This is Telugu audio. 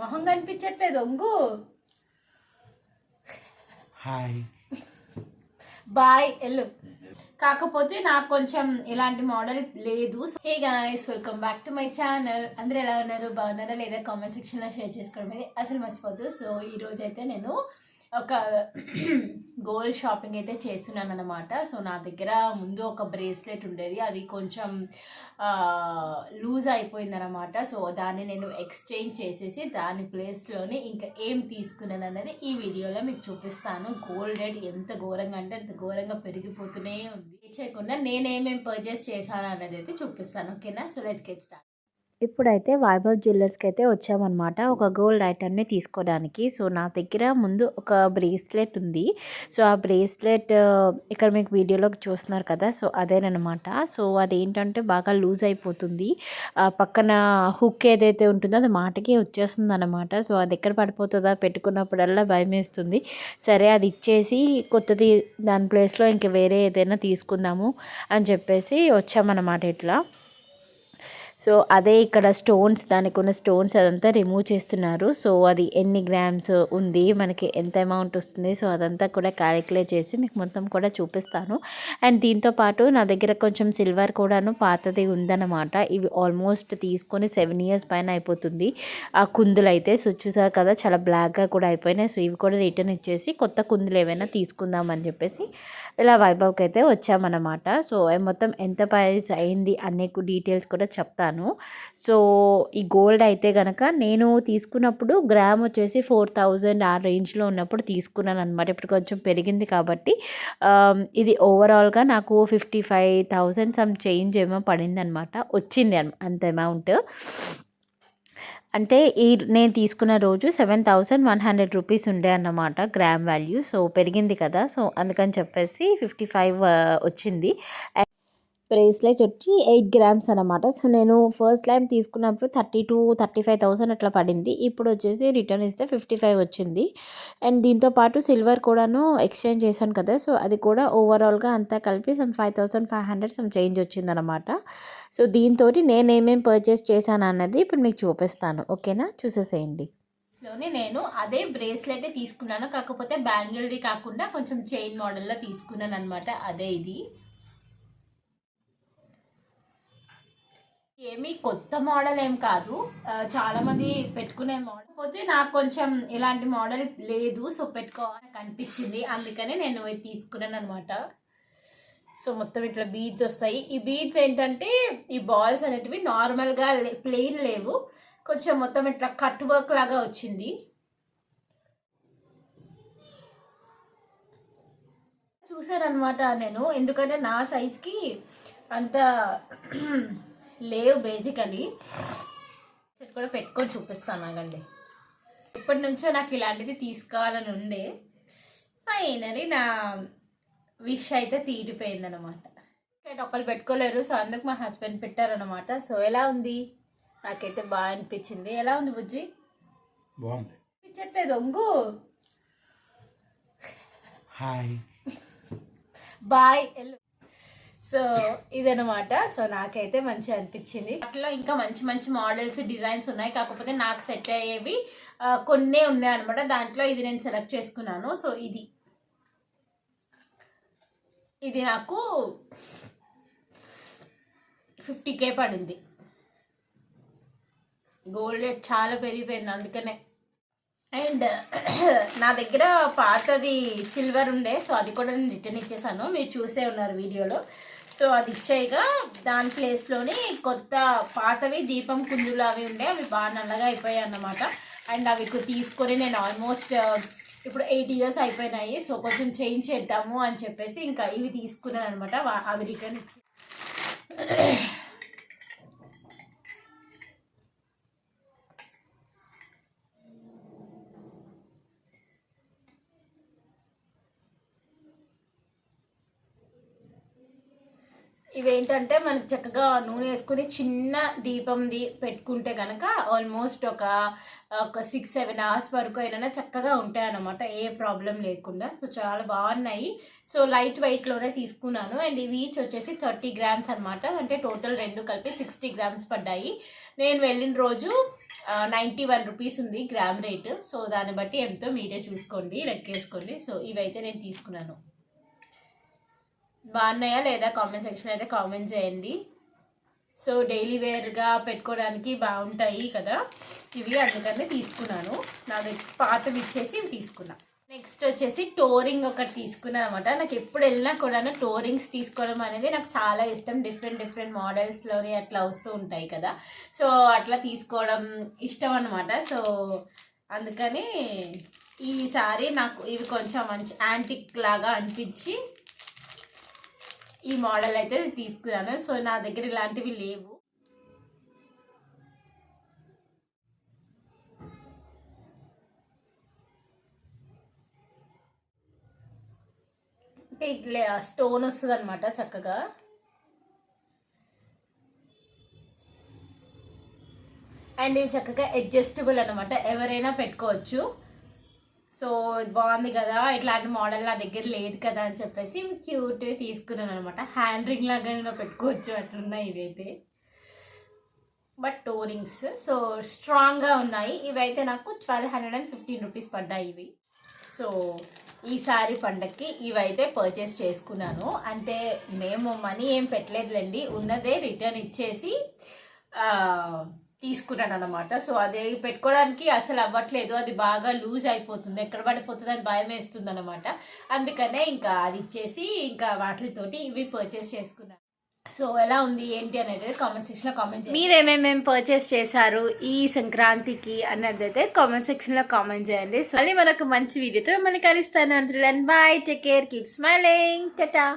మొహం కనిపించట్లేదు ఒంగు. హాయ్ బాయ్ ఎల్లు. కాకపోతే నాకు కొంచెం ఇలాంటి మోడల్ లేదు. Hey guys, welcome back to my channel. అందరూ ఎలా ఉన్నారు, బాగున్నారా లేదా? కామెంట్ సెక్షన్లో షేర్ చేసుకోవడం అనేది అసలు మర్చిపోద్దు. సో ఈరోజు అయితే నేను ఒక గోల్డ్ షాపింగ్ అయితే చేస్తున్నాను అనమాట. సో నా దగ్గర ముందు ఒక బ్రేస్లెట్ ఉండేది, అది కొంచెం లూజ్ అయిపోయిందనమాట. సో దాన్ని నేను ఎక్స్చేంజ్ చేసేసి దాని ప్లేస్లోనే ఇంకా ఏం తీసుకున్నాను అనేది ఈ వీడియోలో మీకు చూపిస్తాను. గోల్డ్ రేట్ ఎంత ఘోరంగా అంటే అంత ఘోరంగా పెరిగిపోతూనే ఉంది. చేయకుండా నేనేమేమి పర్చేస్ చేశాను అనేది అయితే చూపిస్తాను. ఓకేనా? So let's get start. ఇప్పుడైతే వైభవ్ జ్యువెలర్స్కి అయితే వచ్చామన్నమాట ఒక గోల్డ్ ఐటమ్ని తీసుకోవడానికి. సో నా దగ్గర ముందు ఒక బ్రేస్లెట్ ఉంది. సో ఆ బ్రేస్లెట్ ఇక్కడ మీకు వీడియోలో చూస్తున్నారు కదా, సో అదేనమాట. సో అదేంటంటే బాగా లూజ్ అయిపోతుంది. పక్కన హుక్ ఏదైతే ఉంటుందో అది మాటకి వచ్చేస్తుంది అనమాట. సో అది ఎక్కడ పడిపోతుందా పెట్టుకున్నప్పుడల్లా భయం వేస్తుంది. సరే అది ఇచ్చేసి కొత్తది దాని ప్లేస్లో ఇంక వేరే ఏదైనా తీసుకుందాము అని చెప్పేసి వచ్చామన్నమాట ఇట్లా. సో అదే ఇక్కడ స్టోన్స్, దానికి ఉన్న స్టోన్స్ అదంతా రిమూవ్ చేస్తున్నారు. సో అది ఎన్ని గ్రామ్స్ ఉంది, మనకి ఎంత అమౌంట్ వస్తుంది, సో అదంతా కూడా క్యాలిక్యులేట్ చేసి మీకు మొత్తం కూడా చూపిస్తాను. అండ్ దీంతో పాటు నా దగ్గర కొంచెం సిల్వర్ కూడాను పాతది ఉందన్నమాట. ఇవి ఆల్మోస్ట్ తీసుకొని 7 years పైన అయిపోతుంది ఆ కుందులు అయితే. సో చూసారు కదా, చాలా బ్లాక్గా కూడా అయిపోయినాయి. సో ఇవి కూడా రిటర్న్ ఇచ్చేసి కొత్త కుందులు ఏవైనా తీసుకుందామని చెప్పేసి ఇలా వైభవ్కి అయితే వచ్చామన్నమాట. సో మొత్తం ఎంత ప్రైస్ అయింది అనే డీటెయిల్స్ కూడా చెప్తాను. సో ఈ గోల్డ్ అయితే కనుక నేను తీసుకున్నప్పుడు గ్రామ్ వచ్చేసి 4000 ఆ రేంజ్లో ఉన్నప్పుడు తీసుకున్నాను అనమాట. ఇప్పుడు కొంచెం పెరిగింది కాబట్టి ఇది ఓవరాల్గా నాకు 55,000 సమ్ చేంజ్ ఏమో పడింది అనమాట, వచ్చింది అంత అమౌంట్. అంటే నేను తీసుకున్న రోజు 7,100 రూపీస్ ఉండే అన్నమాట గ్రామ్ వాల్యూ. సో పెరిగింది కదా, సో అందుకని చెప్పేసి 55 వచ్చింది. బ్రేస్లెట్ వచ్చి 8 grams అనమాట. సో నేను ఫస్ట్ టైం తీసుకున్నప్పుడు 35,000 అట్లా పడింది. ఇప్పుడు వచ్చేసి రిటర్న్ ఇస్తే 55 వచ్చింది. అండ్ దీంతో పాటు సిల్వర్ కూడాను ఎక్స్చేంజ్ చేశాను కదా, సో అది కూడా ఓవరాల్గా అంతా కలిపి సమ్ 5,500 సమ్ చేంజ్ వచ్చిందనమాట. సో దీంతో నేను ఏమేమి పర్చేస్ చేశాను అన్నది ఇప్పుడు మీకు చూపిస్తాను. ఓకేనా, చూసేసేయండి. నేను అదే బ్రేస్లెట్ తీసుకున్నాను, కాకపోతే బ్యాంగిల్ది కాకుండా కొంచెం చైన్ మోడల్లో తీసుకున్నాను అనమాట. అదే ఇది ఏమీ కొత్త మోడల్ ఏం కాదు, చాలా మంది పెట్టుకునే మోడల్. పోతే నాకు కొంచెం ఇలాంటి మోడల్ లేదు, సో పెట్టుకోవాలని కనిపించింది, అందుకని నేను తీసుకున్నాను అనమాట. సో మొత్తం ఇట్లా బీడ్స్ వస్తాయి. ఈ బీడ్స్ ఏంటంటే ఈ బాల్స్ అనేటివి నార్మల్గా ప్లెయిన్ లేవు, కొంచెం మొత్తం ఇట్లా కట్ వర్క్ లాగా వచ్చింది. చూసాను అనమాట నేను, ఎందుకంటే నా సైజ్కి అంత లేవు బేసికలీ. కూడా పెట్టుకొని చూపిస్తాను ఆగండి. ఇప్పటి నుంచో నాకు ఇలాంటిది తీసుకోవాలని ఉండే, ఫైనలీ నా విష్ అయితే తీరిపోయిందనమాట. ఒకళ్ళు పెట్టుకోలేరు, సో అందుకు మా హస్బెండ్ పెట్టారనమాట. సో ఎలా ఉంది? నాకైతే బాగా అనిపించింది. ఎలా ఉంది బుజ్జి? బాగుంది. అనిపించట్లేదు ఒంగు. హాయ్ బాయ్ ఎల్లు. సో ఇదనమాట. సో నాకైతే మంచిగా అనిపించింది. అట్లా ఇంకా మంచి మంచి మోడల్స్, డిజైన్స్ ఉన్నాయి, కాకపోతే నాకు సెట్ అయ్యేవి కొన్నే ఉన్నాయి అనమాట. దాంట్లో ఇది నేను సెలెక్ట్ చేసుకున్నాను. సో ఇది నాకు 50K పడింది. గోల్డ్ రేట్ చాలా పెరిగిపోయింది అందుకనే. అండ్ నా దగ్గర పాతది సిల్వర్ ఉండే, సో అది కూడా నేను రిటర్న్ ఇచ్చేసాను, మీరు చూసే ఉన్నారు వీడియోలో. సో అది ఇచ్చేయగా దాని ప్లేస్లోని కొత్త పాతవి దీపం కుందులు అవి ఉండే, అవి బాగా నల్లగా అయిపోయాయి అన్నమాట. అండ్ అవి తీసుకొని నేను ఆల్మోస్ట్ ఇప్పుడు 8 years అయిపోయినాయి. సో కొంచెం చేంజ్ చేద్దాము అని చెప్పేసి ఇంకా ఇవి తీసుకున్నాను అనమాట. అవి రిటర్న్ ఇచ్చి ఇవేంటంటే మనకి చక్కగా నూనె వేసుకుని చిన్న దీపంది పెట్టుకుంటే కనుక ఆల్మోస్ట్ ఒక 6-7 అవర్స్ వరకు అయినా చక్కగా ఉంటాయి అన్నమాట, ఏ ప్రాబ్లం లేకుండా. సో చాలా బాగున్నాయి. సో లైట్ వెయిట్లోనే తీసుకున్నాను. అండ్ ఇవి ఈచ్ వచ్చేసి 30 గ్రామ్స్ అనమాట. అంటే టోటల్ రెండు కలిపి 60 గ్రామ్స్ పడ్డాయి. నేను వెళ్ళిన రోజు 91 రూపీస్ ఉంది గ్రామ్ రేటు. సో దాన్ని బట్టి ఎంతో మీరే చూసుకోండి, లెక్కేసుకోండి. సో ఇవైతే నేను తీసుకున్నాను. బాగున్నాయా లేదా కామెంట్ సెక్షన్ అయితే కామెంట్ చేయండి. సో డైలీ వేర్గా పెట్టుకోవడానికి బాగుంటాయి కదా ఇవి, అందుకని తీసుకున్నాను. నాది పాతవి ఇచ్చేసి ఇవి తీసుకున్నా. నెక్స్ట్ వచ్చేసి టోరింగ్ ఒకటి తీసుకున్నాను అనమాట. నాకు ఎప్పుడు వెళ్ళినా కూడా టోరింగ్స్ తీసుకోవడం అనేది నాకు చాలా ఇష్టం. డిఫరెంట్ మోడల్స్లోని అట్లా వస్తూ ఉంటాయి కదా, సో అట్లా తీసుకోవడం ఇష్టం అనమాట. సో అందుకని ఈసారి నాకు ఇవి కొంచెం మంచి యాంటిక్ లాగా అనిపించి ఈ మోడల్ అయితే తీసుకున్నాను. సో నా దగ్గర ఇలాంటివి లేవు. అంటే ఇట్లా స్టోన్ వస్తుంది అనమాట చక్కగా. అండ్ ఇది చక్కగా అడ్జస్టబుల్ అనమాట, ఎవరైనా పెట్టుకోవచ్చు. సో బాగుంది కదా, ఇట్లాంటి మోడల్ నా దగ్గర లేదు కదా అని చెప్పేసి క్యూట్ తీసుకున్నాను అనమాట. హ్యాండ్ రింగ్ లాగా పెట్టుకోవచ్చు అట్లున్నాయి ఇవైతే, బట్ టోరింగ్స్ సో స్ట్రాంగ్గా ఉన్నాయి. ఇవైతే నాకు 1215 రూపీస్ పడ్డాయి ఇవి. సో ఈసారి పండగకి ఇవైతే పర్చేస్ చేసుకున్నాను. అంటే మేము మనీ ఏం పెట్టలేదులేండి, ఉన్నదే రిటర్న్ ఇచ్చేసి తీసుకున్నాను అనమాట. సో అది పెట్టుకోవడానికి అసలు అవ్వట్లేదు, అది బాగా లూజ్ అయిపోతుంది, ఎక్కడ పడిపోతుంది అని భయం వేస్తుంది అనమాట. అందుకనే ఇంకా అది ఇచ్చేసి ఇంకా వాటితోటి ఇవి పర్చేస్ చేసుకున్నాను. సో ఎలా ఉంది ఏంటి అనేది కామెంట్ సెక్షన్లో కామెంట్ చేయండి. మీరు ఏమేమి పర్చేస్ చేశారు ఈ సంక్రాంతికి అన్నది అయితే కామెంట్ సెక్షన్లో కామెంట్ చేయండి. సో మళ్ళీ మనకు మంచి వీడియోతో మిమ్మల్ని కలుస్తాను. And bye, take care, keep smiling, Tata.